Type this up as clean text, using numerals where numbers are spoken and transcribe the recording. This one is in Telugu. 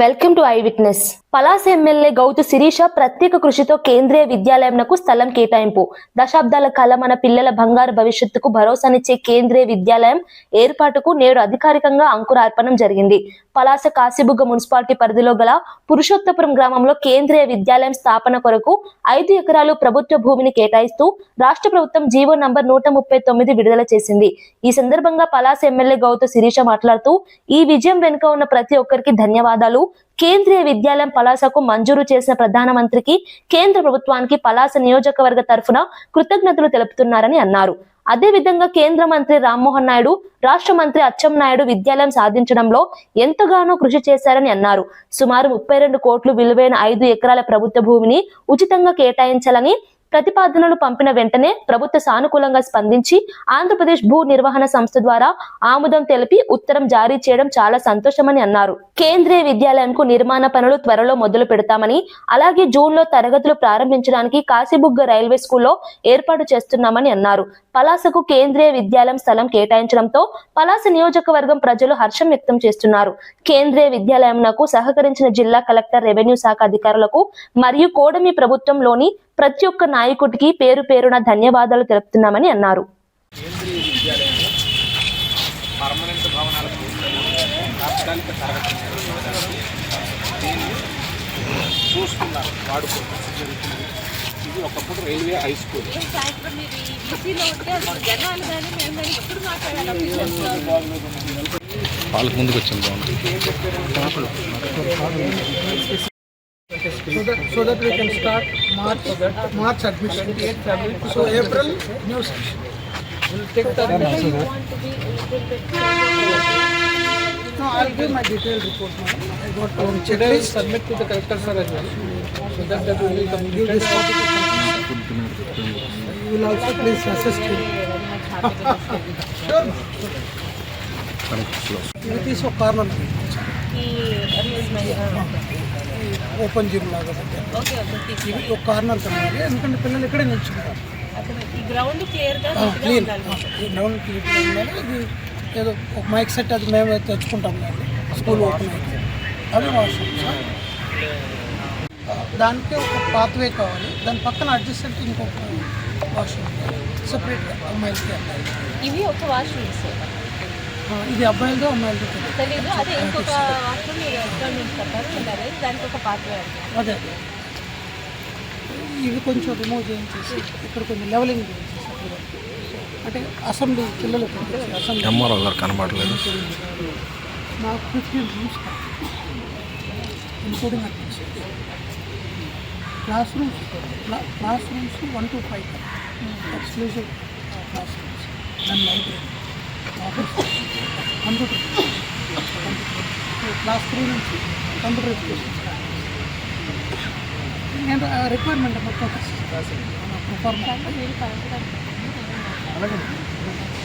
Welcome to I witness. Palasa MLA Gouthu Sirisha ప్రత్యేక కృషితో కేంద్రీయ విద్యాలయంకు స్థలం కేటాయింపు. దశాబ్దాల కల మన పిల్లల బంగారు భవిష్యత్తుకు భరోసానిచ్చే కేంద్రీయ విద్యాలయం ఏర్పాటుకు నేడు అధికారికంగా అంకురార్పణం జరిగింది. పలాస కాశీబుగ్గ మున్సిపాలిటీ పరిధిలో గల పురుషోత్తపురం గ్రామంలో కేంద్రీయ విద్యాలయం స్థాపన కొరకు 5 ఎకరాలు ప్రభుత్వ భూమిని కేటాయిస్తూ రాష్ట్ర ప్రభుత్వం జీవో నంబర్ 139 విడుదల చేసింది. ఈ సందర్భంగా పలాస ఎమ్మెల్యే గౌతు శిరీష మాట్లాడుతూ, ఈ విజయం వెనుక ఉన్న ప్రతి ఒక్కరికి ధన్యవాదాలు. కేంద్రీయ విద్యాలయం పలాసకు మంజూరు చేసిన ప్రధానమంత్రికి, కేంద్ర ప్రభుత్వానికి పలాస నియోజకవర్గ తరఫున కృతజ్ఞతలు తెలుపుతున్నారని అన్నారు. అదేవిధంగా కేంద్ర మంత్రి రామ్మోహన్ నాయుడు, రాష్ట్ర మంత్రి అచ్చెన్నాయుడు విద్యాలయం సాధించడంలో ఎంతగానో కృషి చేశారని అన్నారు. సుమారు 32 కోట్లు విలువైన 5 ఎకరాల ప్రభుత్వ భూమిని ఉచితంగా కేటాయించాలని ప్రతిపాదనలు పంపిన వెంటనే ప్రభుత్వ సానుకూలంగా స్పందించి ఆంధ్రప్రదేశ్ భూ నిర్వహణ సంస్థ ద్వారా ఆమోదం తెలిపి ఉత్తరం జారీ చేయడం చాలా సంతోషమని అన్నారు. కేంద్రీయ విద్యాలయంకు నిర్మాణ పనులు త్వరలో మొదలు పెడతామని, అలాగే జూన్లో తరగతులు ప్రారంభించడానికి కాశీబుగ్గ రైల్వే స్కూల్లో ఏర్పాటు చేస్తున్నామని అన్నారు. పలాసకు కేంద్రీయ విద్యాలయం స్థలం కేటాయించడంతో పలాస నియోజకవర్గం ప్రజలు హర్షం వ్యక్తం చేస్తున్నారు. కేంద్రీయ విద్యాలయంకు సహకరించిన జిల్లా కలెక్టర్, రెవెన్యూ శాఖ అధికారులకు మరియు కూటమి ప్రభుత్వంలోని ప్రతి ఒక్క నాయకుడికి పేరు పేరున ధన్యవాదాలు తెలుపుతున్నామని అన్నారు. ఇది ఒకప్పుడు రైల్వే హై స్కూల్. వాళ్ళకి ముందుకు వచ్చింది so that we can start March admission. So April new session. We'll take the admission. No, I'll give my detailed report now. I got one checklist. Submit to the collector sir as well. So that will be complete. This topic. You will also please assist him. Sure. It is a corner. Open gym లాగా ఇది ఒక కార్నర్ కనాలి, ఎందుకంటే పిల్లలు ఇక్కడే నిల్చుంటారు. ఈ గ్రౌండ్ క్లియర్గా ఉండాలి. ఇది ఏదో ఒక మైక్ సెట్ అది మేము తెచ్చుకుంటాం కానీ స్కూల్ ఓపెన్ అయితే అది వాష్రూమ్. దానికి ఒక పాత్వే కావాలి, దాని పక్కన అడ్జస్టెంట్ ఇంకొక వాష్రూమ్ సెపరేట్గా అమ్మాయిలకి అబ్బాయి. ఇవి ఒక వాష్రూమ్స్, ఇది అబ్బాయిలతో అమ్మాయిలతో తెలీదు. అదే ఇంకొక వాష్రూమ్ దానికి ఒక పాత్ర. అదే ఇవి కొంచెం రిమూవ్ చేయించేసి ఇక్కడ కొంచెం లెవెలింగ్ చేయించేసి అంటే అసెంబ్లీ పిల్లలు అసెంబ్లీ కనబడలేదు. మాకు 15 rooms including class rooms 1 to 5 exclusive class rooms, దాని లైబ్రరీ, ఆఫీస్, కంప్యూటర్ క్లాస్ 3 నుంచి కంప్యూటర్ ఎడ్యుకేషన్. నేను రిక్వైర్మెంట్ మొత్తం మీరు అలాగే